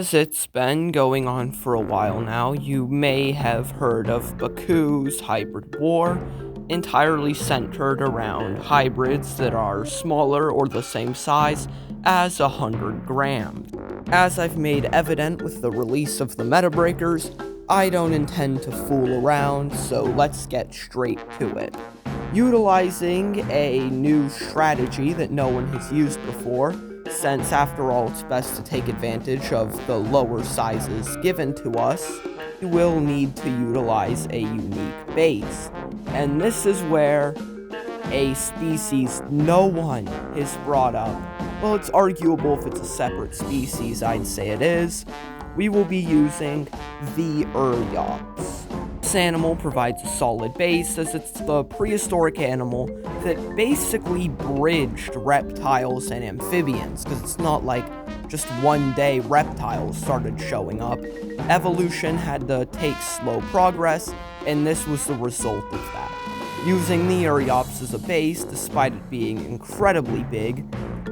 As it's been going on for a while now, you may have heard of Bacuh's hybrid war, entirely centered around hybrids that are smaller or the same size as 100 grams. As I've made evident with the release of the Meta Breakers, I don't intend to fool around, so let's get straight to it. Utilizing a new strategy that no one has used before, since after all it's best to take advantage of the lower sizes given to us, we will need to utilize a unique base. And this is where a species no one has brought up. Well, it's arguable if it's a separate species, I'd say it is. We will be using the Uryops. This animal provides a solid base, as it's the prehistoric animal that basically bridged reptiles and amphibians, because it's not like just one day reptiles started showing up. Evolution had to take slow progress, and this was the result of that. Using the Uryops as a base, despite it being incredibly big,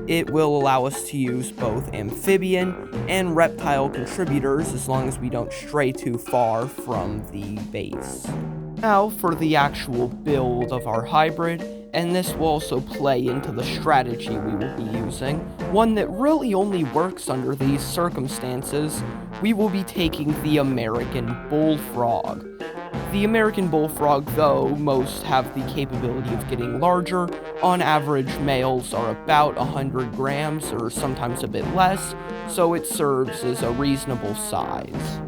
it will allow us to use both amphibian and reptile contributors as long as we don't stray too far from the base. Now for the actual build of our hybrid, and this will also play into the strategy we will be using, one that really only works under these circumstances. We will be taking the American bullfrog. The American bullfrog, though most have the capability of getting larger, on average males are about 100 grams or sometimes a bit less, so it serves as a reasonable size.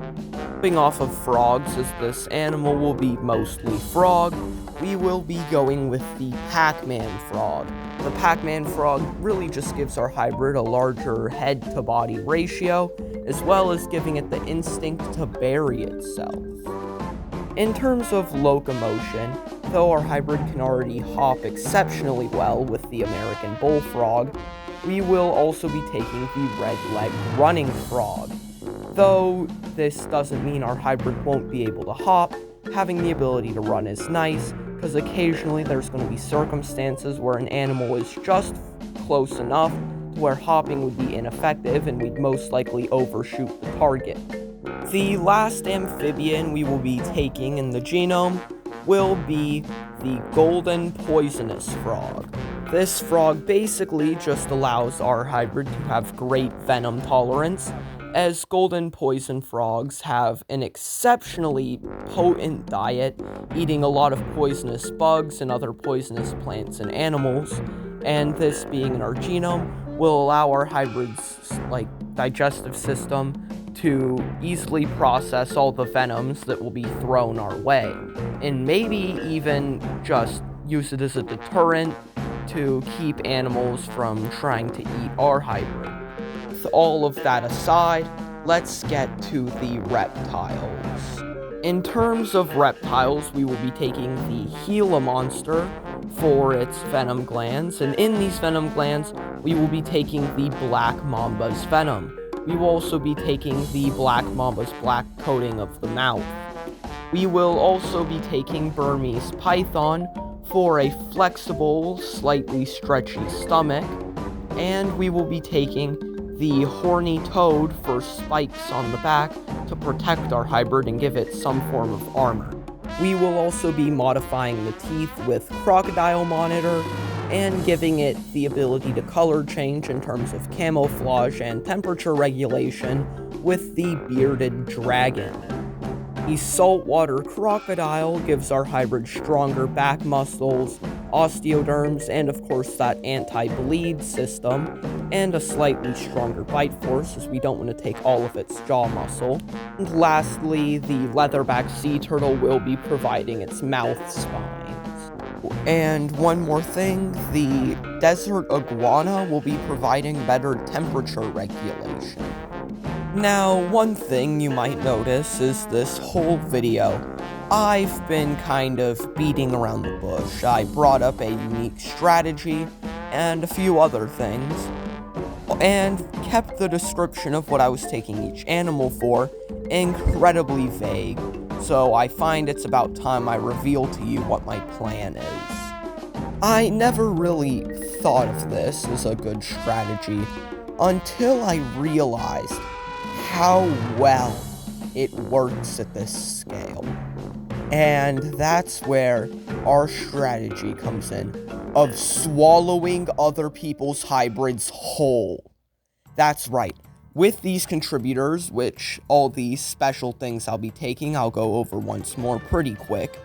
Moving off of frogs, as this animal will be mostly frog, we will be going with the Pac-Man frog. The Pac-Man frog really just gives our hybrid a larger head-to-body ratio, as well as giving it the instinct to bury itself. In terms of locomotion, though our hybrid can already hop exceptionally well with the American bullfrog, we will also be taking the red-legged running frog. Though this doesn't mean our hybrid won't be able to hop, having the ability to run is nice, because occasionally there's going to be circumstances where an animal is just close enough to where hopping would be ineffective and we'd most likely overshoot the target. The last amphibian we will be taking in the genome will be the golden poisonous frog. This frog basically just allows our hybrid to have great venom tolerance, as golden poison frogs have an exceptionally potent diet, eating a lot of poisonous bugs and other poisonous plants and animals, and this being in our genome will allow our hybrid's digestive system to easily process all the venoms that will be thrown our way, and maybe even just use it as a deterrent to keep animals from trying to eat our hybrid. With all of that aside, let's get to the reptiles. In terms of reptiles, we will be taking the Gila monster for its venom glands, and in these venom glands, we will be taking the black mamba's venom. We will also be taking the black mamba's black coating of the mouth. We will also be taking Burmese python for a flexible, slightly stretchy stomach, and we will be taking the horny toad for spikes on the back to protect our hybrid and give it some form of armor. We will also be modifying the teeth with crocodile monitor and giving it the ability to color change in terms of camouflage and temperature regulation with the bearded dragon. The saltwater crocodile gives our hybrid stronger back muscles, osteoderms, and of course that anti-bleed system, and a slightly stronger bite force, as we don't want to take all of its jaw muscle. And lastly, the leatherback sea turtle will be providing its mouth spines. And one more thing, the desert iguana will be providing better temperature regulation. Now, one thing you might notice is this whole video, I've been kind of beating around the bush. I brought up a unique strategy and a few other things, and kept the description of what I was taking each animal for incredibly vague, so I find it's about time I reveal to you what my plan is. I never really thought of this as a good strategy until I realized how well it works at this scale. And that's where our strategy comes in, of swallowing other people's hybrids whole. That's right. With these contributors, which all these special things I'll be taking, I'll go over once more pretty quick.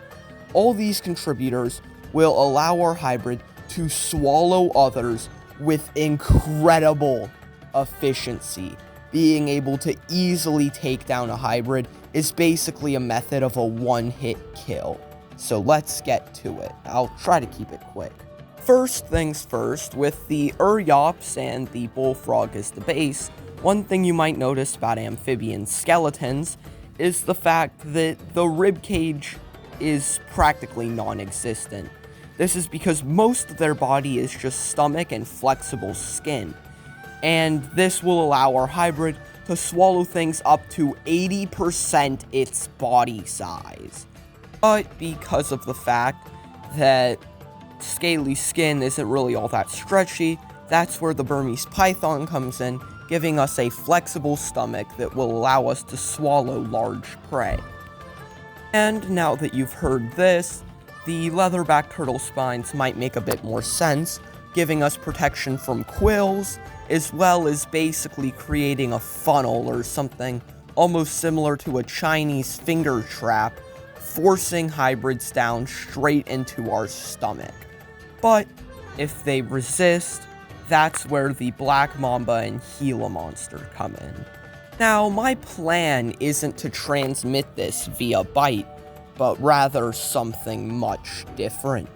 All these contributors will allow our hybrid to swallow others with incredible efficiency. Being able to easily take down a hybrid is basically a method of a one-hit kill. So let's get to it. I'll try to keep it quick. First things first, with the Uryops and the Bullfrog as the base, one thing you might notice about amphibian skeletons is the fact that the ribcage is practically non-existent. This is because most of their body is just stomach and flexible skin, and this will allow our hybrid to swallow things up to 80% its body size. But because of the fact that scaly skin isn't really all that stretchy, that's where the Burmese python comes in, giving us a flexible stomach that will allow us to swallow large prey. And now that you've heard this, the leatherback turtle spines might make a bit more sense, giving us protection from quills, as well as basically creating a funnel or something almost similar to a Chinese finger trap, forcing hybrids down straight into our stomach. But if they resist, that's where the Black Mamba and Gila monster come in. Now, my plan isn't to transmit this via bite, but rather something much different.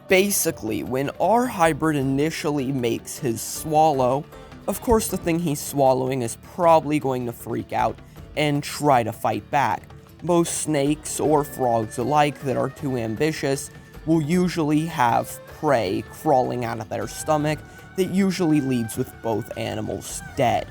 Basically, when our hybrid initially makes his swallow, of course the thing he's swallowing is probably going to freak out and try to fight back. Most snakes or frogs alike that are too ambitious will usually have prey crawling out of their stomach that usually leads with both animals dead.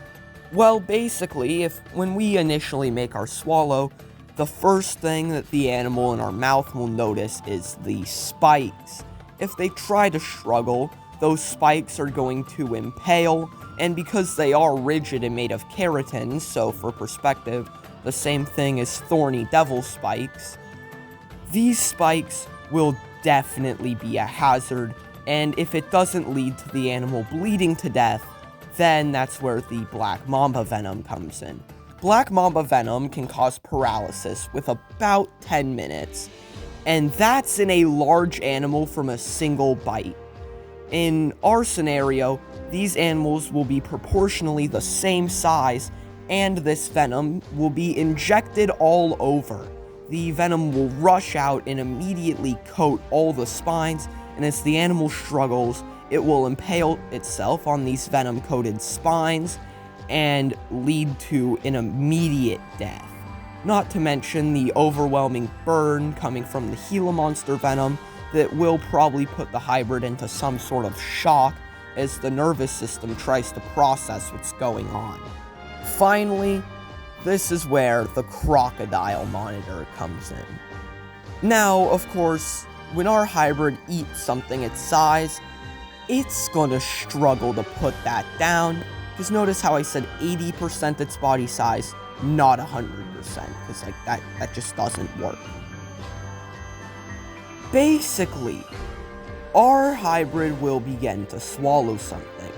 Well, basically, when we initially make our swallow, the first thing that the animal in our mouth will notice is the spikes. If they try to struggle, those spikes are going to impale, and because they are rigid and made of keratin, so for perspective, the same thing as thorny devil spikes, these spikes will definitely be a hazard, and if it doesn't lead to the animal bleeding to death, then that's where the Black Mamba venom comes in. Black Mamba venom can cause paralysis with about 10 minutes, and that's in a large animal from a single bite. In our scenario, these animals will be proportionally the same size, and this venom will be injected all over. The venom will rush out and immediately coat all the spines, and as the animal struggles, it will impale itself on these venom-coated spines and lead to an immediate death. Not to mention the overwhelming burn coming from the Gila monster venom that will probably put the hybrid into some sort of shock as the nervous system tries to process what's going on. Finally, this is where the crocodile monitor comes in. Now, of course, when our hybrid eats something its size, it's gonna struggle to put that down, because notice how I said 80% its body size, not 100%, because like that just doesn't work. Basically, our hybrid will begin to swallow something,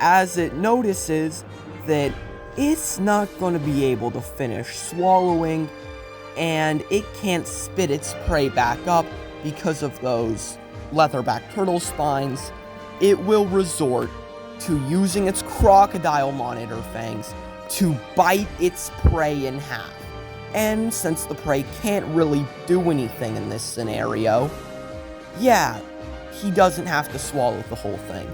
as it notices that it's not going to be able to finish swallowing, and it can't spit its prey back up because of those leatherback turtle spines. It will resort to using its crocodile monitor fangs to bite its prey in half. And since the prey can't really do anything in this scenario, yeah, he doesn't have to swallow the whole thing.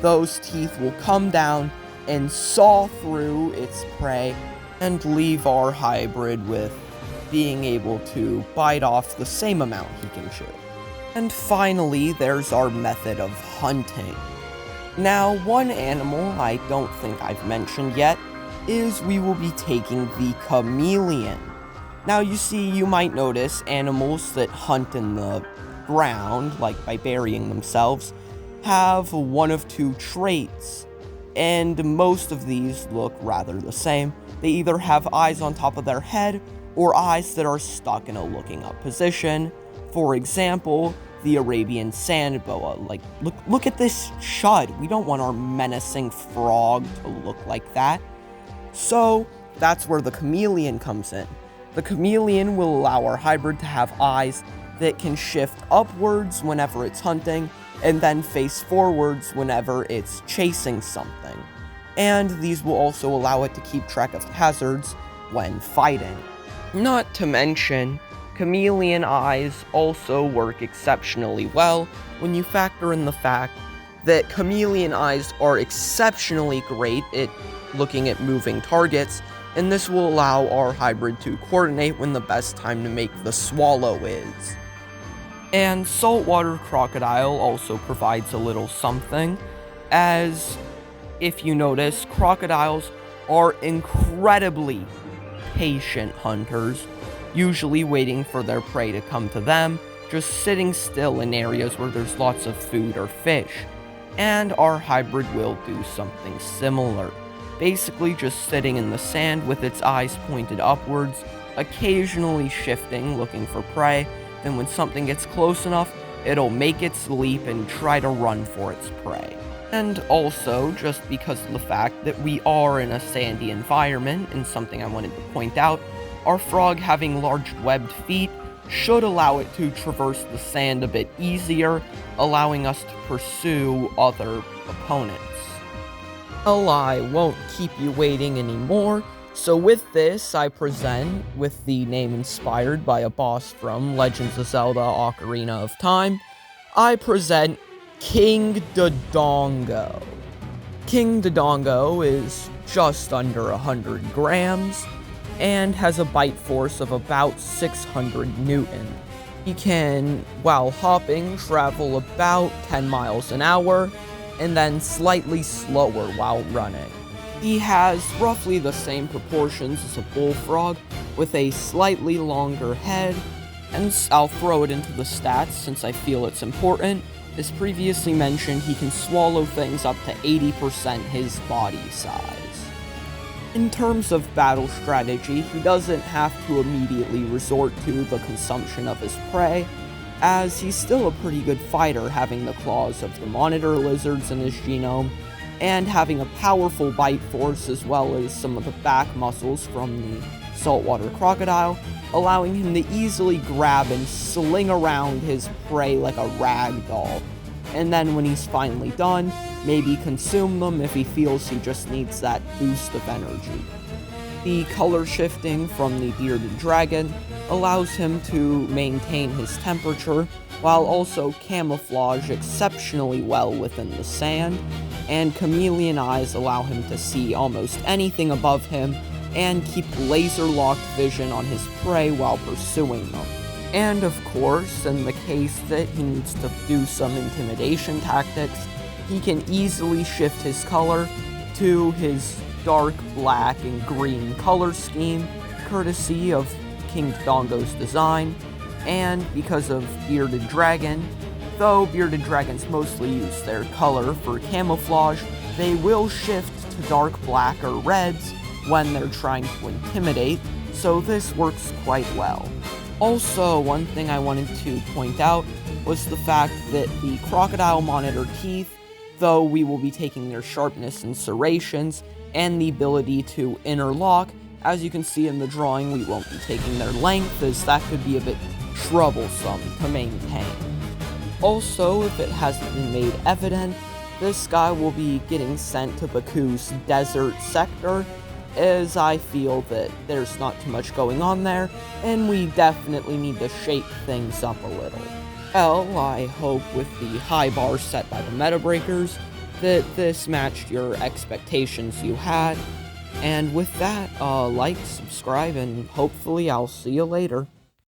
Those teeth will come down and saw through its prey and leave our hybrid with being able to bite off the same amount he can chew. And finally, there's our method of hunting. Now, one animal I don't think I've mentioned yet is we will be taking the chameleon. Now, you see, you might notice animals that hunt in the ground, like by burying themselves, have one of two traits. and most of these look rather the same. They either have eyes on top of their head, or eyes that are stuck in a looking up position. For example, the Arabian sand boa. Like, look at this chud. We don't want our menacing frog to look like that. So, that's where the chameleon comes in. The chameleon will allow our hybrid to have eyes that can shift upwards whenever it's hunting, and then face forwards whenever it's chasing something. And these will also allow it to keep track of hazards when fighting. Not to mention, chameleon eyes also work exceptionally well when you factor in the fact that chameleon eyes are exceptionally great at looking at moving targets, and this will allow our hybrid to coordinate when the best time to make the swallow is. And saltwater crocodile also provides a little something, as if you notice, crocodiles are incredibly patient hunters, usually waiting for their prey to come to them, just sitting still in areas where there's lots of food or fish. And our hybrid will do something similar, basically just sitting in the sand with its eyes pointed upwards, occasionally shifting, looking for prey. Then when something gets close enough, it'll make its leap and try to run for its prey. And also, just because of the fact that we are in a sandy environment, and something I wanted to point out, our frog having large webbed feet should allow it to traverse the sand a bit easier, allowing us to pursue other opponents. Well, I won't keep you waiting anymore. So with this, I present, with the name inspired by a boss from Legends of Zelda Ocarina of Time, I present King Dodongo. King Dodongo is just under 100 grams, and has a bite force of about 600 Newton. He can, while hopping, travel about 10 miles an hour, and then slightly slower while running. He has roughly the same proportions as a bullfrog, with a slightly longer head, and I'll throw it into the stats since I feel it's important. As previously mentioned, he can swallow things up to 80% his body size. In terms of battle strategy, he doesn't have to immediately resort to the consumption of his prey, as he's still a pretty good fighter, having the claws of the monitor lizards in his genome, and having a powerful bite force as well as some of the back muscles from the saltwater crocodile, allowing him to easily grab and sling around his prey like a rag doll. And then when he's finally done, maybe consume them if he feels he just needs that boost of energy. The color shifting from the bearded dragon allows him to maintain his temperature, while also camouflage exceptionally well within the sand, and chameleon eyes allow him to see almost anything above him and keep laser-locked vision on his prey while pursuing them. And of course, in the case that he needs to do some intimidation tactics, he can easily shift his color to his dark black and green color scheme, courtesy of King Dodongo's design, and because of Bearded Dragon, though bearded dragons mostly use their color for camouflage, they will shift to dark black or reds when they're trying to intimidate, so this works quite well. Also, one thing I wanted to point out was the fact that the crocodile monitor teeth, though we will be taking their sharpness and serrations, and the ability to interlock, as you can see in the drawing, we won't be taking their length, as that could be a bit troublesome to maintain. Also, if it hasn't been made evident, this guy will be getting sent to Bacuh's desert sector, as I feel that there's not too much going on there, and we definitely need to shake things up a little. Well, I hope with the high bar set by the meta breakers, that this matched your expectations you had, and with that, like, subscribe, and hopefully I'll see you later.